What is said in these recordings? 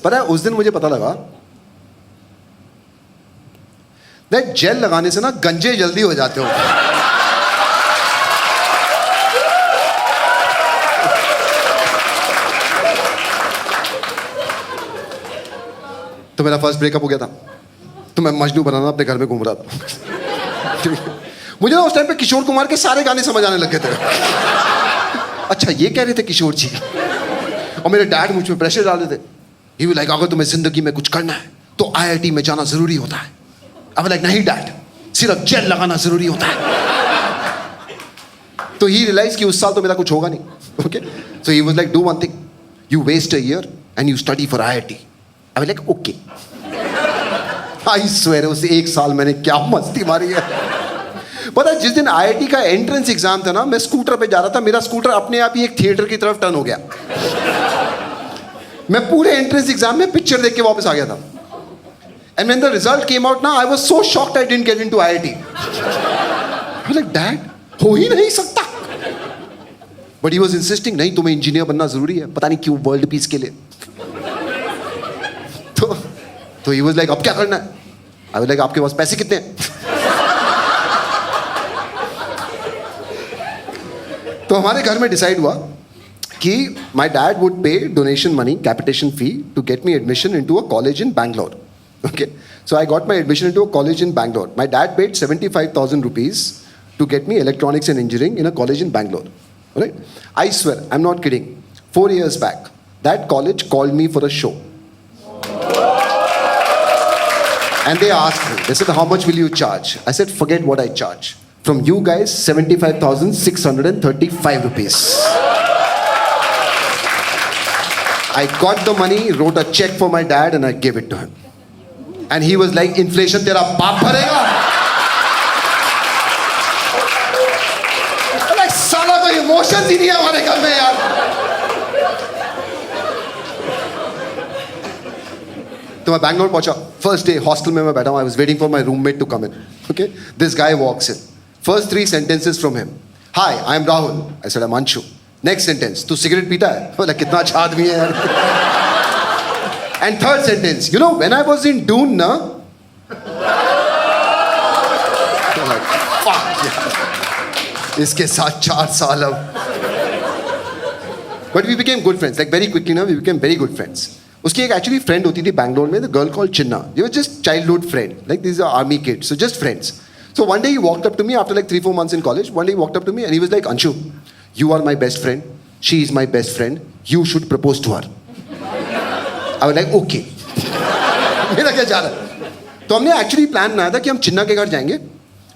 पता है उस दिन मुझे पता लगा दैट जेल लगाने से ना गंजे जल्दी हो जाते हो। तो मेरा फर्स्ट ब्रेकअप हो गया था, तो मैं मजनू बनाना अपने घर में घूम रहा था। मुझे ना उस टाइम पे किशोर कुमार के सारे गाने समझ आने लगे थे। अच्छा ये कह रहे थे किशोर जी। और मेरे डैड मुझ पे प्रेशर डाल रहे थे। ही वाज लाइक अगर तुम्हें जिंदगी में कुछ करना है तो IIT में जाना जरूरी होता है। अब लाइक नहीं डैड, सिर्फ जेल लगाना जरूरी होता है। तो ही रियलाइज कि उस साल तो मेरा कुछ होगा नहीं। Okay, so he was like do one thing, you waste a year and you study for IIT। I was like okay. I swear उस एक साल मैंने क्या मस्ती मारी है। पता है जिस दिन IIT का एंट्रेंस एग्जाम था ना, मैं स्कूटर पे जा रहा था, मेरा स्कूटर अपने आप ही एक थिएटर की तरफ टर्न हो गया। मैं पूरे एंट्रेंस एग्जाम में पिक्चर देख के वापस आ गया था। And when the result came out ना, I was so shocked I didn't get into IIT। I was like dad हो ही नहीं सकता। बट ही वाज इंसिस्टिंग, नहीं तुम्हें इंजीनियर बनना जरूरी है, पता नहीं क्यों, वर्ल्ड पीस के लिए। तो ही वाज लाइक अब क्या करना है? आई वाज लाइक आपके पास पैसे कितने हैं? तो हमारे घर में डिसाइड हुआ कि my dad would pay donation money, capitation fee to get me admission into a college in Bangalore. Okay, so I got my admission into a college in Bangalore. My dad paid 75,000 rupees to get me electronics and engineering in a college in Bangalore. All right? I swear, I'm not kidding. 4 years back, that college called me for a show. And they asked me, they said, how much will you charge? I said, forget what I charge. From you guys, 75,635 rupees. I got the money, wrote a check for my dad, and I gave it to him. And he was like, inflation तेरा बाप भरेगा। like, साला कोई emotions ही नहीं है हमारे घर में यार। तो मैं बैंगलोर पहुंचा, फर्स्ट डे हॉस्टल में मैं बैठा हूँ, I was waiting for my roommate to come in. Okay, this guy walks in. First 3 sentences from him. Hi, I am Rahul. I said, I'm Anshu. Next sentence, तू cigarette पीता है? बोला कितना अच्छा आदमी है यार। And third sentence, you know, when I was in Dune, na? Like, fuck yeah. इसके साथ 4 साल अब. But we became good friends, like very quickly now, we became very good friends. उसकी एक actually friend होती थी बैंगलोर में, the girl called Chinna. They were just childhood friend, like these are army kids, so just friends. So one day he walked up to me after like 3-4 months in college. One day he walked up to me and he was like, Anshu, you are my best friend. She is my best friend. You should propose to her. I was like, okay. मेरा क्या जा रहा है? तो हमने actually plan बनाया था कि हम चिन्ना के घर जाएंगे,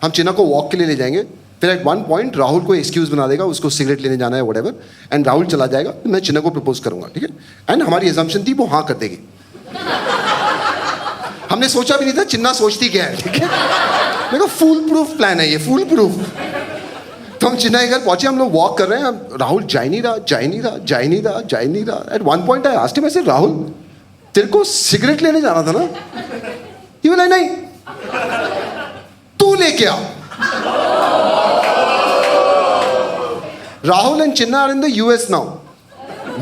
हम चिन्ना को वॉक के लिए ले जाएंगे, फिर एट वन पॉइंट राहुल को एक्सक्यूज बना देगा, उसको सिगरेट लेने जाना है व्हाटएवर, एंड राहुल चला जाएगा, मैं चिन्ना को प्रपोज करूंगा, ठीक है? एंड हमारी असम्पशन थी वो हाँ कर देगी। हमने सोचा भी नहीं था चिन्ना सोचती क्या है, ठीक है? देखो फूल प्रूफ प्लान है ये, फूल प्रूफ। तो हम चिन्ना के घर पहुंचे, हम लोग वॉक कर रहे हैं, राहुल जा नहीं रहा। At one point I asked him, I said Rahul तेरे को सिगरेट लेने जाना था ना? ही बोला नहीं, तू लेके आ। Rahul and Chinna are in the US now,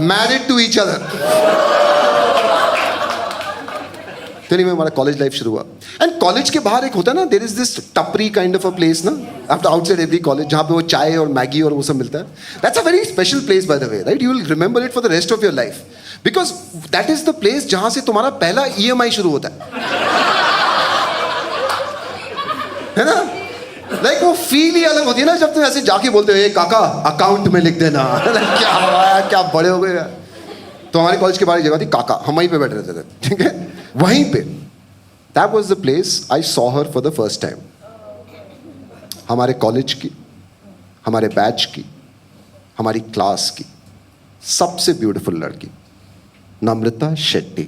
married to each other. तो नहीं, हमारा कॉलेज लाइफ शुरू हुआ। एंड कॉलेज के बाहर एक होता है ना, देयर इज दिस टपरी काइंड ऑफ अ प्लेस ना, आफ्टर आउटसाइड एवरी कॉलेज, जहाँ पे वो चाय और मैगी और वो सब मिलता है। That's a very special place by the way, right? You will remember it for the rest of your life, because that is the place जहाँ से तुम्हारा पहला EMI शुरू होता है ना? लाइक वो फील ही अलग होती है ना, जब तुम ऐसे जाके बोलते हो, काका अकाउंट में लिख देना। क्या हुआ, क्या बड़े हो गए। तो हमारे कॉलेज के बाहर जगह थी काका, हम वहीं पे बैठे रहते थे, ठीक है? वहीं पे, that was the place I saw her for the first time. हमारे कॉलेज की, हमारे बैच की, हमारी क्लास की सबसे ब्यूटीफुल लड़की, नम्रता शेट्टी।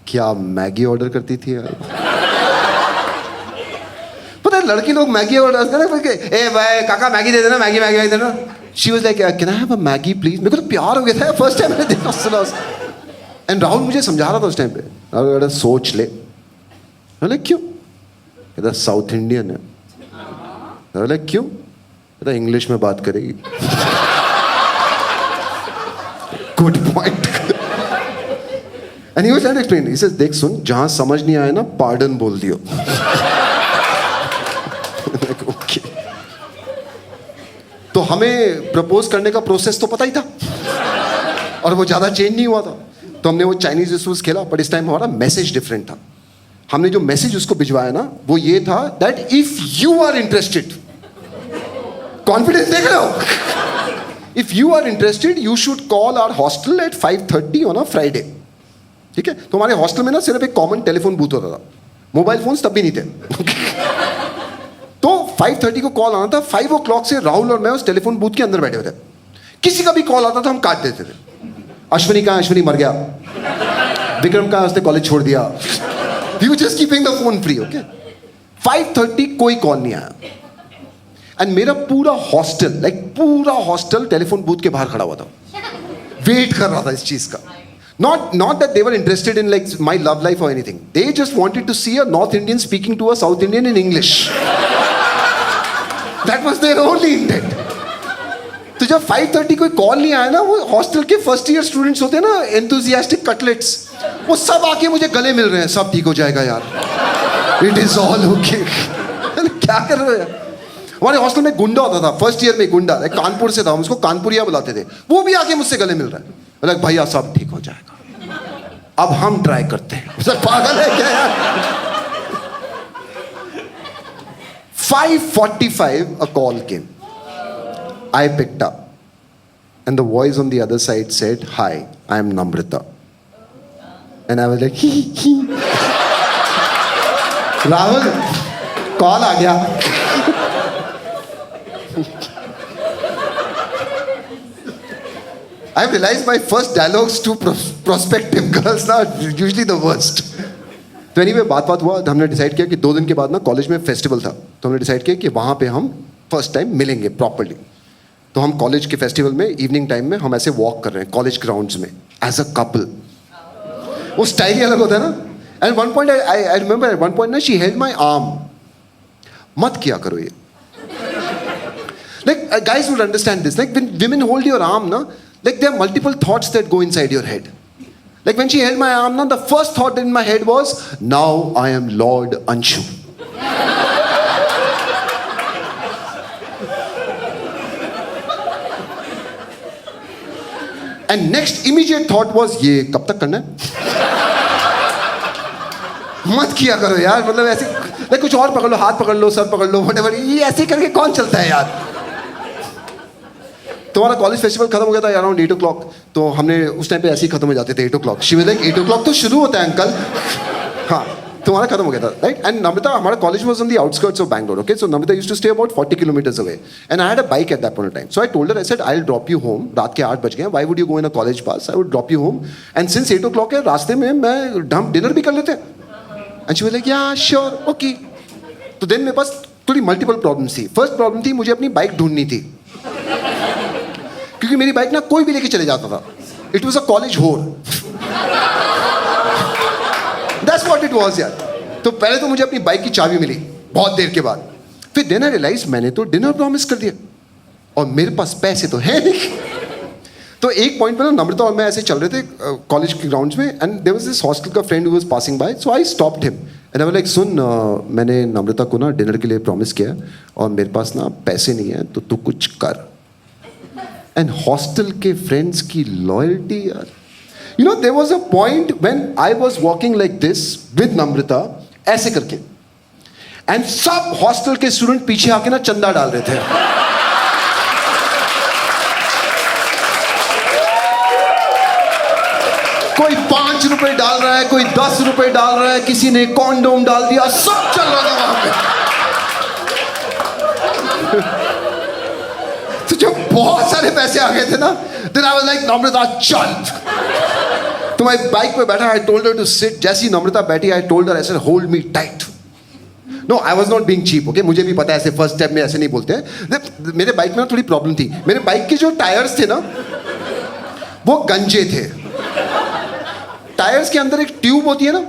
क्या मैगी ऑर्डर करती थी यार। पता है लड़की लोग मैगी ऑर्डर करते हैं, ए भाई काका मैगी दे देना, मैगी देना। She was like, can I have a Maggi please? मेरे को तो प्यार हो गया था फर्स्ट टाइम मैंने देखा सुना। एंड राहुल मुझे समझा रहा था उस टाइम पे, राहुल सोच ले। बोले क्यों? कहता साउथ इंडियन है। बोले क्यों? कहता इंग्लिश में बात करेगी। Good point. And he was trying to explain. He says देख सुन, जहां समझ नहीं आया ना पार्डन बोल दियो. ओके. तो हमें प्रपोज करने का प्रोसेस तो पता ही था और वो ज्यादा चेंज नहीं हुआ था. तो हमने वो चाइनीज रिसोर्स खेला, बट इस टाइम हमारा मैसेज डिफरेंट था. हमने जो मैसेज उसको भिजवाया ना वो ये था that if you are interested, confidence देख रहे हो, if you are interested you should call our hostel at 5:30 on a Friday. ठीक है. तो हमारे हॉस्टल में ना सिर्फ एक कॉमन टेलीफोन बूथ होता था, मोबाइल फोन्स तब भी नहीं थे. तो 5:30 को कॉल आना था. 5 o'clock से राहुल और मैं उस टेलीफोन बूथ के अंदर बैठे हुए थे. किसी का भी कॉल आता था हम काट देते थे. अश्विनी कहाँ, अश्विनी मर गया. विक्रम कहाँ, उसने कॉलेज छोड़ दिया. We were just keeping the phone free, okay? 5:30 कोई कॉल नहीं आया. एंड मेरा पूरा हॉस्टल, पूरा हॉस्टल टेलीफोन बूथ के बाहर खड़ा हुआ था, वेट कर रहा था इस चीज का. Not that they were interested in like my love life or anything. They just wanted to see a North Indian speaking to a South Indian in English. That was their only intent. तो जब 5:30 कोई call नहीं आया ना, वो hostel के first year students होते हैं ना, एंथुजियास्टिक कटलेट्स, वो सब आके मुझे गले मिल रहे हैं. सब ठीक हो जाएगा यार, इट इज ऑल ओके. क्या कर रहे हो यार. हमारे हॉस्टल में गुंडा होता था, फर्स्ट ईयर में गुंडा, कानपुर से था, हम उसको कानपुरिया बुलाते थे. वो भी आके मुझसे गले मिल रहा है. बोला भैया सब ठीक हो जाएगा, अब हम ट्राई करते हैं. सर पागल है क्या यार. 5:45 a call came. I picked up and the voice on the other side said, "Hi, I am Namrata." And I was like, "Hee." Rahul call आ गया. I've realized my first dialogues to prospective girls are usually the worst. तो anyway बात हुआ. हमने decide किया कि 2 दिन के बाद ना कॉलेज में फेस्टिवल था, तो हमने डिसाइड किया कि वहाँ पे हम फर्स्ट टाइम मिलेंगे प्रॉपरली. तो हम कॉलेज के फेस्टिवल में इवनिंग टाइम में हम ऐसे वॉक कर रहे हैं कॉलेज ग्राउंड्स में एज अ कपल. वो स्टाइल ही अलग होता है ना. And one point I remember, one point ना शी हेल्ड माई आर्म. मत किया करो ये. Like guys would understand this. Like when women hold your arm na, like there are multiple thoughts that go inside your head. Like when she held my arm na, the first thought in my head was, now I am Lord Anshu. And next immediate thought was, ये कब तक करना है. मत किया करो यार. मतलब ऐसे like कुछ और पकड़ लो, हाथ पकड़ लो, सर पकड़ लो, whatever. ये ऐसे करके कौन चलता है यार. तो हमारा कॉलेज फेस्टिवल खत्म हो गया था अराउंड 8 o'clock. तो हमने उस टाइम पे ऐसे ही खत्म हो जाते थे 8 o'clock. She was like 8 o'clock तो शुरू होता है अंकल. हाँ, तो हमारा खत्म हो गया था, राइट. एंड नम्रता, हमारा college was on the outskirts of Bangalore. Okay, so Namrata used to stay about 40 kilometers away and I had a bike at that point in time. So I told her, I said, I'll drop you home. रात के 8 बज गए. Why would you go in a college bus? I would drop you home. And since 8 o'clock है, रास्ते में हम dinner भी कर लेते. And she was like, yeah, sure, okay. तो दिन मेरे पास थोड़ी मल्टीपल प्रॉब्लम्स थी. फर्स्ट प्रॉब्लम थी, मुझे अपनी बाइक ढूंढनी थी, क्योंकि मेरी बाइक ना कोई भी लेके चले जाता था. इट वॉज अ कॉलेज होर. दैट्स व्हाट इट वॉज यार. तो पहले तो मुझे अपनी बाइक की चाबी मिली बहुत देर के बाद. फिर देन आई रियलाइज मैंने तो डिनर प्रॉमिस कर दिया और मेरे पास पैसे तो है नहीं. तो एक पॉइंट पे ना नम्रता और मैं ऐसे चल रहे थे कॉलेज के ग्राउंड्स में, and there was this hostel का friend who was passing by. So I stopped him and I was like, सुन, मैंने नम्रता को ना डिनर के लिए प्रॉमिस किया और मेरे पास ना पैसे नहीं है, तो तू कुछ कर. एंड हॉस्टल के फ्रेंड्स की लॉयल्टी यार. You know, there was a point when I was walking like this with Namrata, ऐसे करके, एंड सब हॉस्टल के स्टूडेंट पीछे आके ना चंदा डाल रहे थे. कोई 5 रुपए डाल रहा है, कोई 10 रुपए डाल रहा है, किसी ने कॉन्डोम डाल दिया, सब चल रहा था वहां पे. तो जब बहुत सारे पैसे आ गए थे ना, then I was like, नम्रता चल. तो मैं बाइक पे बैठा, I told her to sit. जैसी नम्रता बैठी, I told her, I said, hold me tight. No, I was not being cheap, okay? मुझे भी पता है ऐसे फर्स्ट स्टेप में ऐसे नहीं बोलते हैं. मेरे बाइक में ना थोड़ी प्रॉब्लम थी. मेरे बाइक के जो टायर्स थे ना, वो गंजे थे. टायर्स के अंदर एक ट्यूब होती है ना,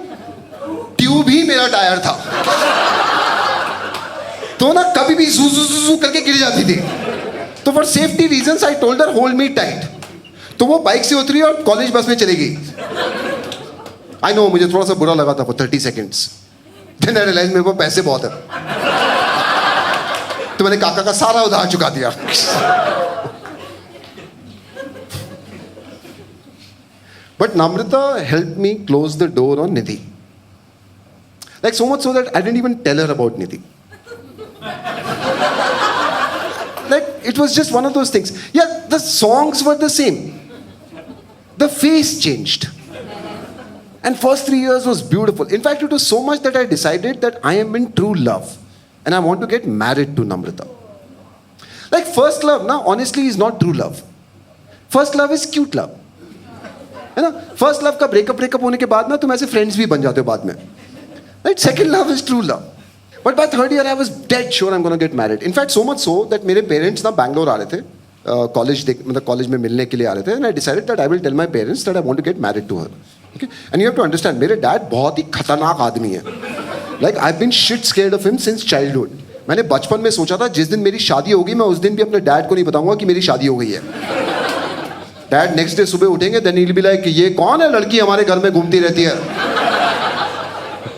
ट्यूब ही मेरा टायर था. तो ना कभी भी जू जू जू करके गिर जाती थी. तो for safety reasons I told her hold me tight. तो वो बाइक से उतरी और कॉलेज बस में चली गई. आई नो, मुझे थोड़ा सा बुरा लगा था for 30 seconds. Then I realized मेरे को पैसे बहुत है, तो मैंने काका का सारा उधार चुका दिया. But Namrata helped me close the door on Nidhi. Like so much so that I didn't even tell her about Nidhi. Like it was just one of those things. Yeah, the songs were the same. The face changed. And first 3 years was beautiful. In fact, it was so much that I decided that I am in true love. And I want to get married to Namrata. Like first love, now honestly is not true love. First love is cute love. है ना? First love का breakup होने के बाद ना तुम ऐसे friends भी बन जाते हो बाद में. Right? Second love is true love. But by third year I was dead sure I am gonna get married. In fact so much so that मेरे पेरेंट्स ना बैंगलोर आ रहे थे मतलब कॉलेज में मिलने के लिए आ रहे थे. And I decided that I will tell my parents that I want to get married to her. Okay? And you have to understand, मेरे डैड बहुत ही खतरनाक आदमी है. Like I have been shit scared of him since childhood. मैंने बचपन में सोचा था जिस दिन मेरी शादी होगी मैं उस दिन भी अपने डैड को नहीं बताऊंगा कि मेरी शादी हो गई है. डैड नेक्स्ट डे सुबह उठेंगे, then he will be like, ये कौन है लड़की हमारे घर में घूमती रहती है?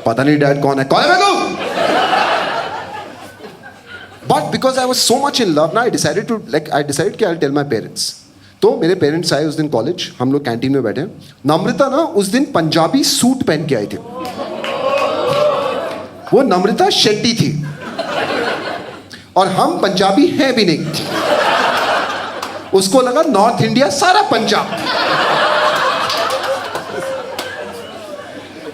पता नहीं डैड कौन है मैं कहूं? But because I was so much in love ना, आई डिसाइडेड कि I will tell my parents. तो मेरे पेरेंट्स आए उस दिन कॉलेज, हम लोग कैंटीन में बैठे. नम्रता ना उस दिन पंजाबी सूट पहन के आई थी. वो नम्रता शेट्टी थी और हम पंजाबी हैं भी नहीं. उसको लगा नॉर्थ इंडिया सारा पंजाब.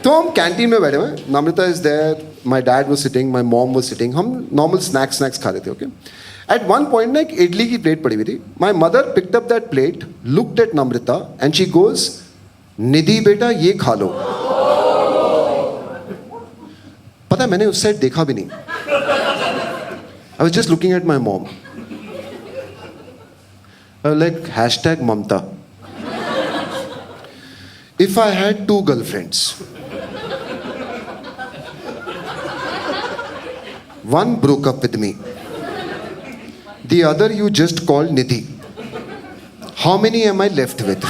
तो हम कैंटीन में बैठे हुए, Namrata is there, my dad was sitting, my mom was sitting. हम नॉर्मल स्नैक्स खा रहे थे. ओके? एट वन पॉइंट ना एक इडली की प्लेट पड़ी हुई थी. My mother picked up that plate, looked at Namrata and she goes, Nidhi बेटा ये खा लो. पता है मैंने उस साइड देखा भी नहीं. I was just looking at my mom. Like hashtag Mamta. If I had 2 girlfriends, one broke up with me, the other you just called Nidhi, how many am I left with?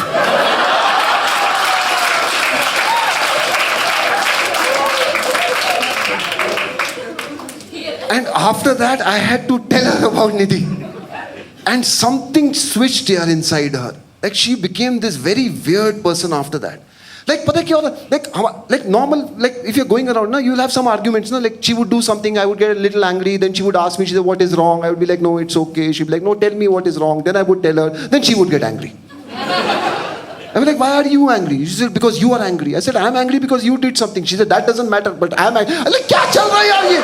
And after that I had to tell her about Nidhi. And something switched here inside her. Like she became this very weird person after that. Like, pata kya hota? Like normal, like if you're going around, na, you'll have some arguments, na. Like she would do something, I would get a little angry, then she would ask me, she said, what is wrong? I would be like, no, it's okay. She'd be like, no, tell me what is wrong. Then I would tell her. Then she would get angry. I was like, why are you angry? She said, because you are angry. I said, I'm angry because you did something. She said, that doesn't matter, but I'm angry. I was like, kya chal raha hai yaar ye?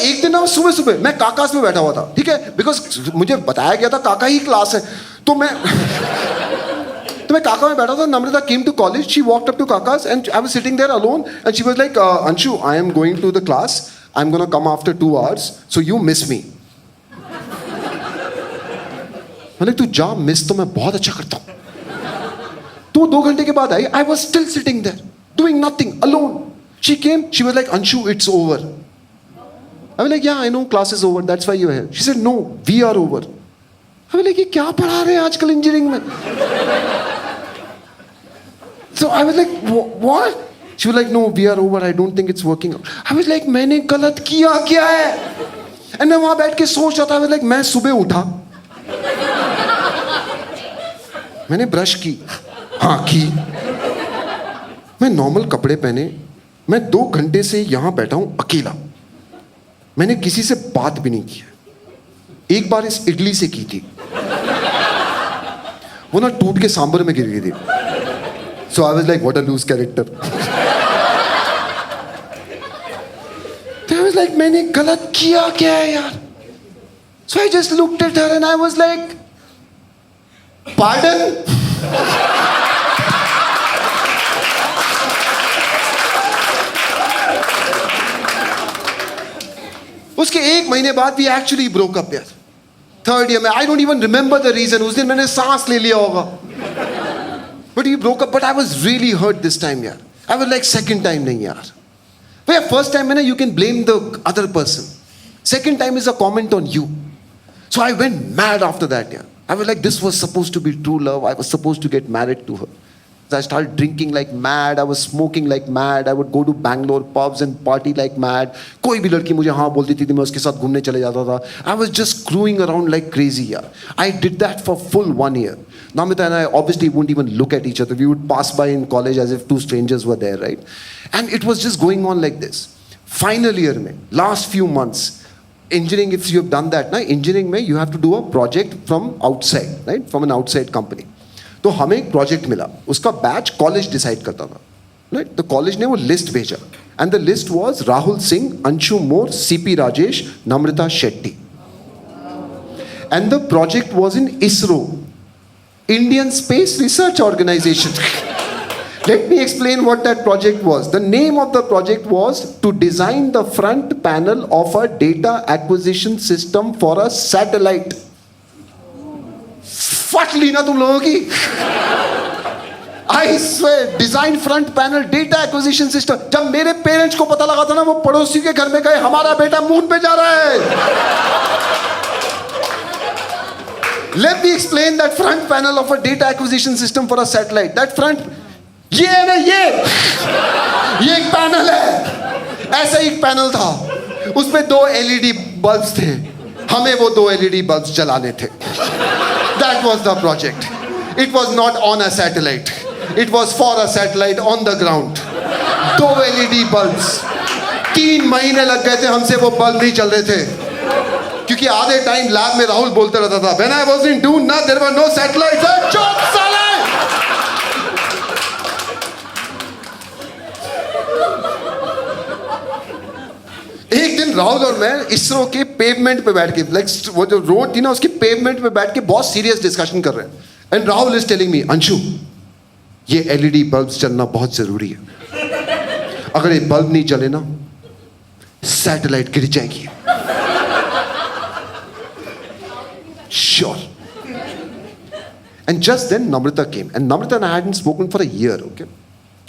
एक दिन ना सुबह मैं Kakas में बैठा हुआ था. ठीक है? बिकॉज मुझे बताया गया था काका ही क्लास है. तो मैं काका में बैठा था. Namrata came to college, she walked up to Kaka's and I was sitting there alone and she was like, Anshu I am going to the class, I am gonna come after 2 hours, so you miss me. मैंने तू जा, miss तो मैं बहुत अच्छा करता हूं. तो 2 घंटे के बाद आई. I was still sitting there doing nothing alone. She came, she was like, Anshu it's over. I was like, yeah, I know class is over. That's why you're here. She said, no, we are over. I was like, ये क्या पढ़ा रहे हैं आजकल engineering में? So I was like, what? She was like, no, we are over. I don't think it's working out. I was like, मैंने गलत किया क्या है? And मैं वहाँ बैठ के सोच रहा था. I was like, मैं सुबह उठा, मैंने ब्रश की, हाँ की, मैं नॉर्मल कपड़े पहने, मैं 2 घंटे से यहाँ बैठा हूँ अकेला. मैंने किसी से बात भी नहीं की. एक बार इस इडली से की थी, वो ना टूट के सांबर में गिर गई थी. So I was like, what a loose character. तो आई वाज लाइक, मैंने गलत किया क्या है यार? So I just looked at her and I was like, pardon. उसके 1 महीने बाद भी एक्चुअली ब्रोक अप यार. 3rd ईयर में, I don't even remember the reason. उस दिन मैंने सांस ले लिया होगा. But he broke up. But I was really hurt this time यार. I was like, second time नहीं यार. भैया फर्स्ट टाइम में ना you can blame the other person. Second time is a comment on you. So I went mad after that यार. I was like, this was supposed to be true love. I was supposed to get married to her. So I started drinking like mad. I was smoking like mad. I would go to Bangalore pubs and party like mad. कोई भी लड़की मुझे हाँ बोलती थी मैं उसके साथ घूमने चले जाता था. I was just screwing around like crazy. Yeah. I did that for full 1 year. Namita and I obviously wouldn't even look at each other. We would pass by in college as if two strangers were there, right? And it was just going on like this. Final year में, last few months, engineering, if you have done that, na, engineering में you have to do a project from outside, right? From an outside company. तो हमें एक project मिला, उसका batch college decide करता था, right? तो कॉलेज ने वो लिस्ट भेजा, and the list was Rahul Singh, Anshu More, CP Rajesh, Namrata Shetty. And the project was in ISRO, Indian Space Research Organisation. Let me explain what that project was. The name of the project was to design the front panel of a data acquisition system for a satellite. फट ली ना तुम लोगों की. I swear, design front panel data acquisition system. जब मेरे parents को पता लगा था ना, वो पड़ोसी के घर में गए, हमारा बेटा मून पे जा रहा है. Let me explain that front panel of a data acquisition system for a satellite. That front, ये है ना, ये एक पैनल है. ऐसा एक पैनल था, उसमें 2 LED बल्ब्स थे, हमें वो 2 LED बल्ब्स जलाने थे. That was the project. It was not on a satellite. It was for a satellite on the ground. 2 LED bulbs. 3 महीने लग गए थे, हमसे वो बल्ब नहीं चल रहे थे, क्योंकि आधे टाइम लैब में राहुल बोलते रहता था, When I was in Dune, ना there were no satellites. चुप साले. एक दिन राहुल और मैं इसरो के पेवमेंट पे बैठ के, लाइक वो जो रोड थी ना, उसके पेवमेंट पे बैठ के बहुत सीरियस डिस्कशन कर रहे हैं. And Rahul is telling me, Anshu, ये एलईडी बल्ब्स चलना बहुत जरूरी है. अगर ये बल्ब नहीं जले ना, सैटेलाइट गिर जाएगी. Sure. And just then Namrata came, and Namrata and I hadn't spoken for a year, okay?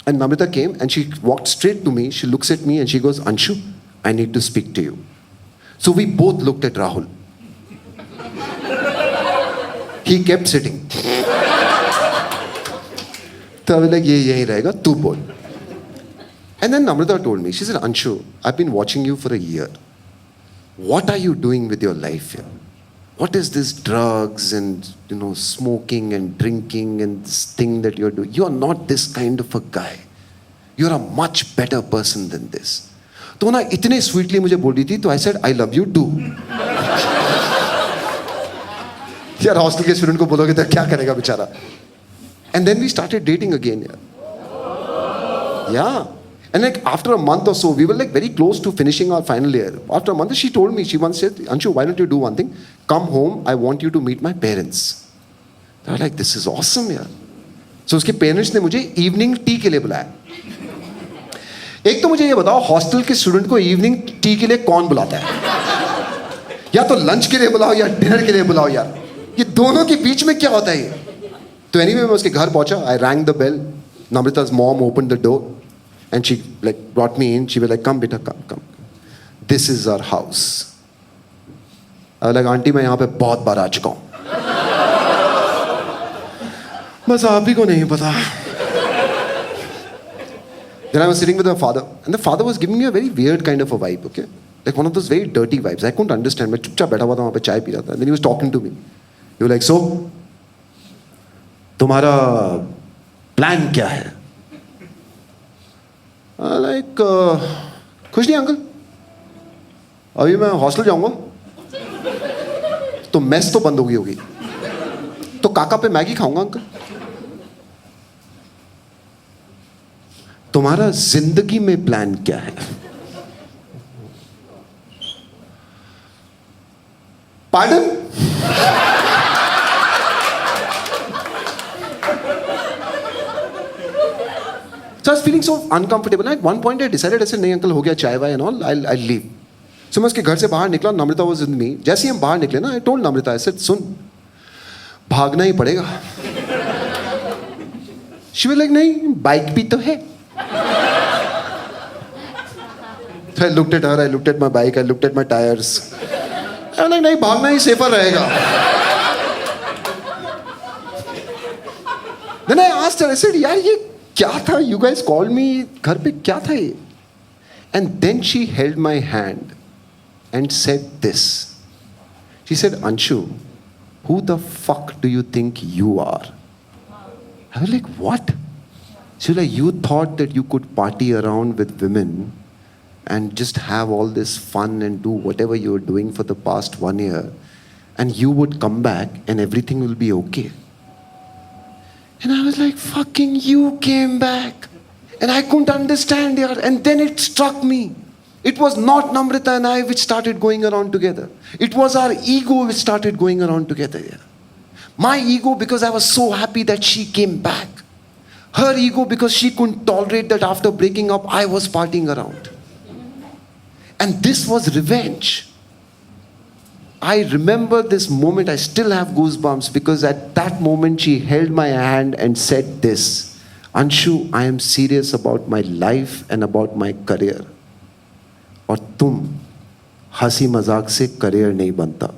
And Namrata came and she walked straight to me. She looks at me and she goes, Anshu, I need to speak to you. So we both looked at Rahul. He kept sitting. So I was like, ये यहीं रहेगा, तू बोल. And then Namrata told me, she said, Anshu, I've been watching you for a year. What are you doing with your life here? What is this drugs and, smoking and drinking and this thing that you're doing? You're not this kind of a guy. You're a much better person than this. तो ना इतने sweetly मुझे बोल रही थी, तो I said I love you too. यार hostel के स्टूडेंट को बोलोगे तो क्या करेगा बेचारा. And then we started dating again. Yeah. And like after a month or so, we were like very close to finishing our final year. After a month, she told me, she once said, Anshu, why don't you do one thing? Come home, I want you to meet my parents. I was like, this is awesome, yaar. So उसके parents ने मुझे evening tea के लिए बुलाया. एक तो मुझे ये बताओ, हॉस्टल के स्टूडेंट को इवनिंग टी के लिए कौन बुलाता है? या तो लंच के लिए बुलाओ या डिनर के लिए बुलाओ यार. ये दोनों के बीच में क्या होता है ये? तो एनीवे मैं उसके घर पहुंचा. I rang the bell. Namrata's mom opened the door and she like brought me in. She was like, come beta, come. This is our house. I was like, aunty मैं यहाँ पे बहुत बार आ चुका हूँ. बस आप ही को नहीं पता. Then I was sitting with my father, and the father was giving me a very weird kind of a vibe, okay? Like one of those very dirty vibes. I couldn't understand. मैं चुपचाप बैठा हुआ था वहाँ पे चाय P रहा था. And then he was talking to me. He was like, so, तुम्हारा प्लान क्या है? Like, कुछ नहीं अंकल. अभी मैं हॉस्टल जाऊँगा. तो मेस तो बंद हो गई होगी. तो काका पे मैगी खाऊंगा अंकल. तुम्हारा जिंदगी में प्लान क्या है? Pardon? So I was feeling so uncomfortable. At one point I decided, I said, नहीं अंकल हो गया चाय वाय and all, I'll leave. So मैं उसके घर से बाहर निकला. Namrata was with me. जैसे ही हम बाहर निकले ना, I told Namrata, I said, सुन, भागना ही पड़ेगा. She was like, नहीं, बाइक भी तो है. So I looked at her, I looked at my bike, I looked at my tires. I was like, नहीं, भागना ही सेफर रहेगा. Then I asked her, I said, यार ये क्या था? You guys called me, घर पे क्या था ये? And then she held my hand and said this. She said, Anshu, who the fuck do you think you are? I was like, what? She was like, you thought that you could party around with women and just have all this fun and do whatever you were doing for the past 1 year, and you would come back and everything will be okay. And I was like, fucking you came back. And I couldn't understand, yaar. And then it struck me. It was not Namrata and I which started going around together. It was our ego which started going around together. Yeah. My ego because I was so happy that she came back. Her ego because she couldn't tolerate that after breaking up, I was partying around. And this was revenge. I remember this moment, I still have goosebumps because at that moment she held my hand and said this, Anshu, I am serious about my life and about my career. और तुम हंसी मजाक से career नहीं बनता.